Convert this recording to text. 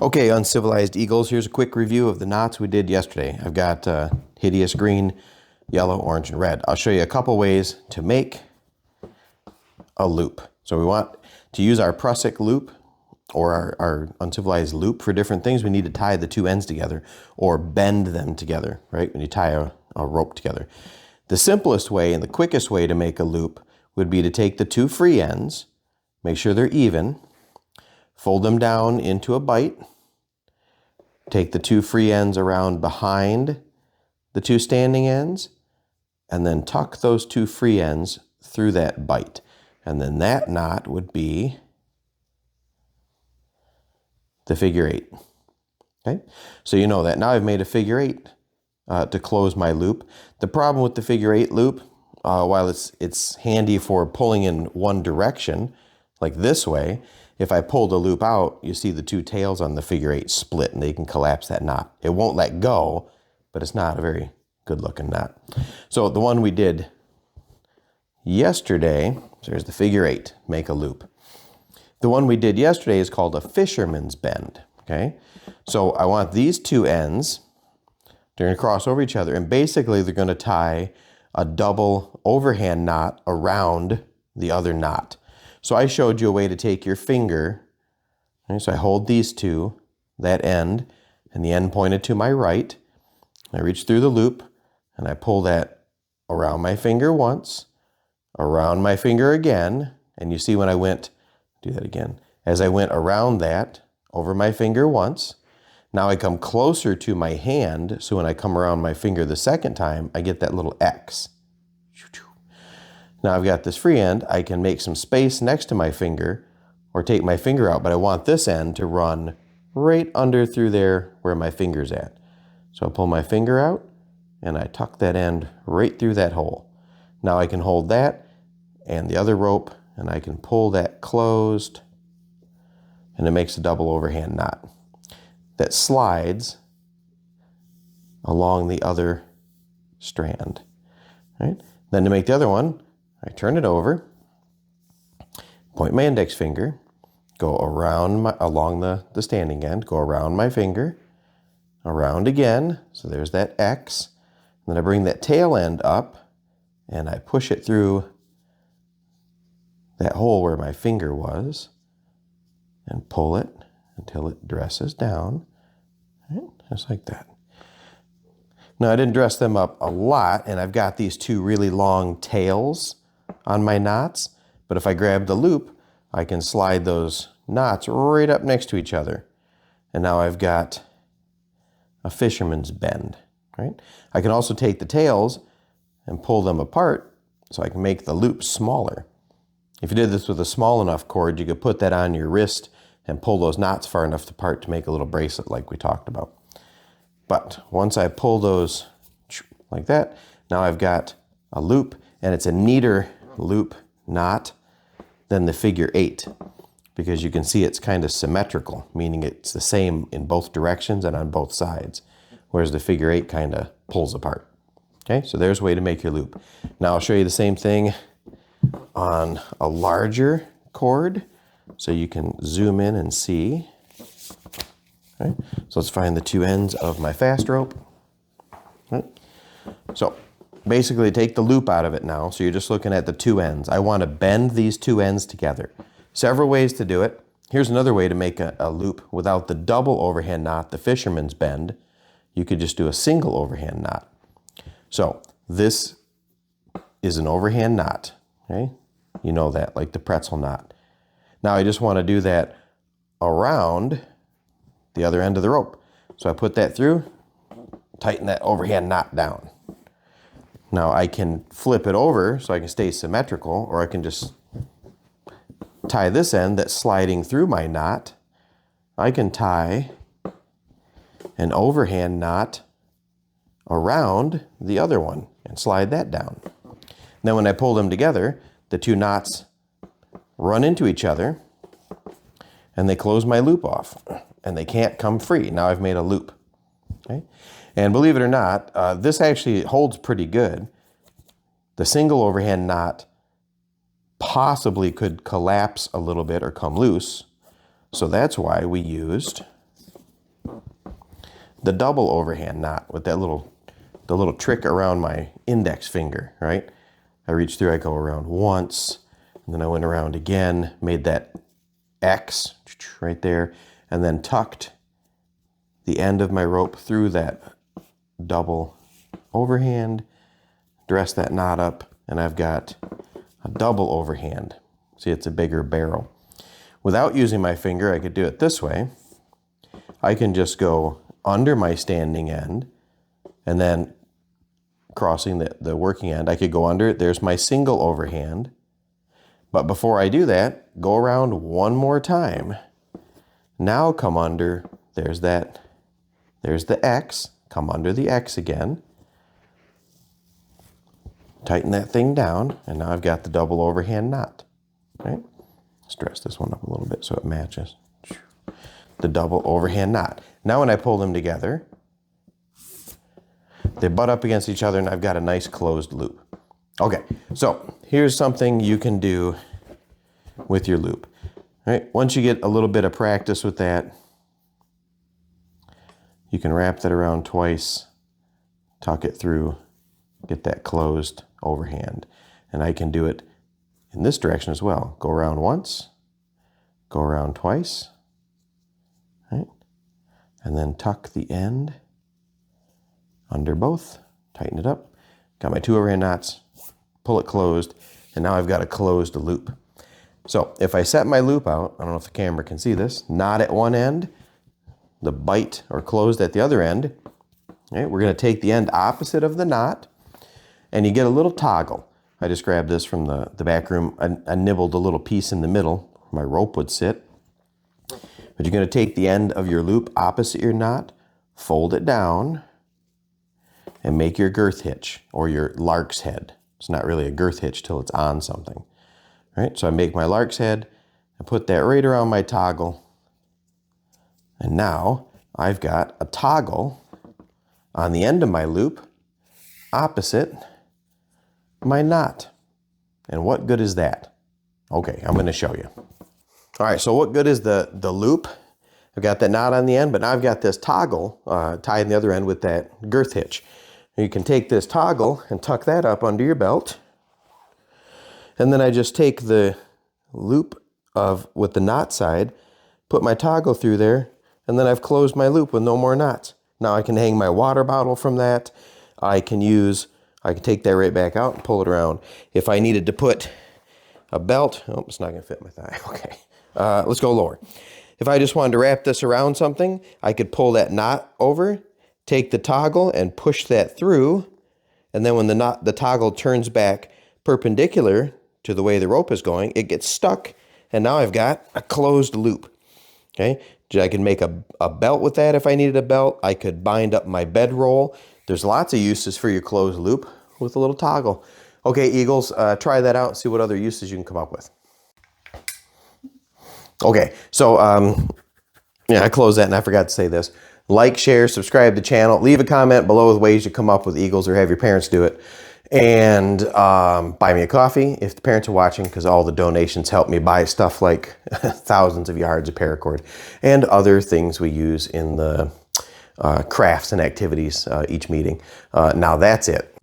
Okay, uncivilized eagles, here's a quick review of the knots we did yesterday. I've got hideous green, yellow, orange, and red. I'll show you a couple ways to make a loop. So we want to use our Prussik loop or our uncivilized loop for different things. We need to tie the two ends together or bend them together, right? When you tie a rope together. The simplest way and the quickest way to make a loop would be to take the two free ends, make sure they're even, fold them down into a bite, take the two free ends around behind the two standing ends, and then tuck those two free ends through that bite. And then that knot would be the figure eight. Okay, so you know that. Now I've made a figure eight to close my loop. The problem with the figure eight loop, while it's handy for pulling in one direction, like this way, if I pull the loop out, you see the two tails on the figure eight split and they can collapse that knot. It won't let go, but it's not a very good looking knot. So the one we did yesterday, so there's the figure eight, make a loop. The one we did yesterday is called a fisherman's bend, okay? So I want these two ends, they're gonna cross over each other, and basically they're gonna tie a double overhand knot around the other knot. So I showed you a way to take your finger, okay, so I hold these two, that end, and the end pointed to my right. I reach through the loop, and I pull that around my finger once, around my finger again, and you see when I went, do that again, as I went around that, over my finger once, now I come closer to my hand, so when I come around my finger the second time, I get that little X. Now I've got this free end, I can make some space next to my finger or take my finger out, but I want this end to run right under through there where my finger's at. So I pull my finger out and I tuck that end right through that hole. Now I can hold that and the other rope and I can pull that closed and it makes a double overhand knot that slides along the other strand. Right? Then to make the other one, I turn it over, point my index finger, go around along the standing end, go around my finger, around again, so there's that X. Then I bring that tail end up and I push it through that hole where my finger was and pull it until it dresses down, right? Just like that. Now I didn't dress them up a lot and I've got these two really long tails on my knots, but if I grab the loop, I can slide those knots right up next to each other. And now I've got a fisherman's bend, right? I can also take the tails and pull them apart so I can make the loop smaller. If you did this with a small enough cord, you could put that on your wrist and pull those knots far enough apart to make a little bracelet like we talked about. But once I pull those like that, now I've got a loop and it's a neater loop knot than the figure eight because you can see it's kind of symmetrical, meaning it's the same in both directions and on both sides, whereas the figure eight kind of pulls apart. Okay, so there's a way to make your loop. Now I'll show you the same thing on a larger cord so you can zoom in and see. Okay, so let's find the two ends of my fast rope. Okay. So basically take the loop out of it now. So you're just looking at the two ends. I want to bend these two ends together. Several ways to do it. Here's another way to make a loop without the double overhand knot, the fisherman's bend. You could just do a single overhand knot. So this is an overhand knot. Okay, you know that, like the pretzel knot. Now I just want to do that around the other end of the rope. So I put that through, tighten that overhand knot down. Now I can flip it over so I can stay symmetrical, or I can just tie this end that's sliding through my knot. I can tie an overhand knot around the other one and slide that down. Then when I pull them together, the two knots run into each other and they close my loop off and they can't come free. Now I've made a loop. Okay? And believe it or not, this actually holds pretty good. The single overhand knot possibly could collapse a little bit or come loose. So that's why we used the double overhand knot with that the little trick around my index finger, right? I reach through, I go around once, and then I went around again, made that X right there, and then tucked the end of my rope through that double overhand, dress that knot up, and I've got a double overhand. See, it's a bigger barrel. Without using my finger, I could do it this way. I can just go under my standing end, and then crossing the working end, I could go under it. There's my single overhand. But before I do that, go around one more time. Now come under, there's the X, come under the X again. Tighten that thing down, and now I've got the double overhand knot. Right? Let's dress this one up a little bit so it matches. The double overhand knot. Now when I pull them together, they butt up against each other, and I've got a nice closed loop. Okay, so here's something you can do with your loop. All right, once you get a little bit of practice with that, you can wrap that around twice, tuck it through, get that closed overhand. And I can do it in this direction as well. Go around once, go around twice, right? And then tuck the end under both, tighten it up. Got my 2 overhand knots, pull it closed, and now I've got a closed loop. So if I set my loop out, I don't know if the camera can see this, knot at one end, the bite or closed at the other end. Right, we're going to take the end opposite of the knot, and you get a little toggle. I just grabbed this from the back room. I nibbled a little piece in the middle where my rope would sit. But you're going to take the end of your loop opposite your knot, fold it down, and make your girth hitch, or your lark's head. It's not really a girth hitch till it's on something. All right, so I make my lark's head, I put that right around my toggle, and now I've got a toggle on the end of my loop opposite my knot. And what good is that? Okay, I'm going to show you. All right, so what good is the loop? I've got that knot on the end, but now I've got this toggle tied on the other end with that girth hitch. You can take this toggle and tuck that up under your belt. And then I just take the loop with the knot side, put my toggle through there, and then I've closed my loop with no more knots. Now I can hang my water bottle from that. I can take that right back out and pull it around. If I needed to put a belt, oh, it's not gonna fit my thigh, okay. Let's go lower. If I just wanted to wrap this around something, I could pull that knot over, take the toggle and push that through, and then when the toggle turns back perpendicular to the way the rope is going, it gets stuck, and now I've got a closed loop. Okay, I can make a belt with that if I needed a belt. I could bind up my bedroll. There's lots of uses for your closed loop with a little toggle. Okay, Eagles, try that out and see what other uses you can come up with. Okay, so yeah, I closed that and I forgot to say this. Like, share, subscribe to the channel. Leave a comment below with ways you come up with Eagles, or have your parents do it. And buy me a coffee if the parents are watching, because all the donations help me buy stuff like thousands of yards of paracord and other things we use in the crafts and activities each meeting. Now that's it.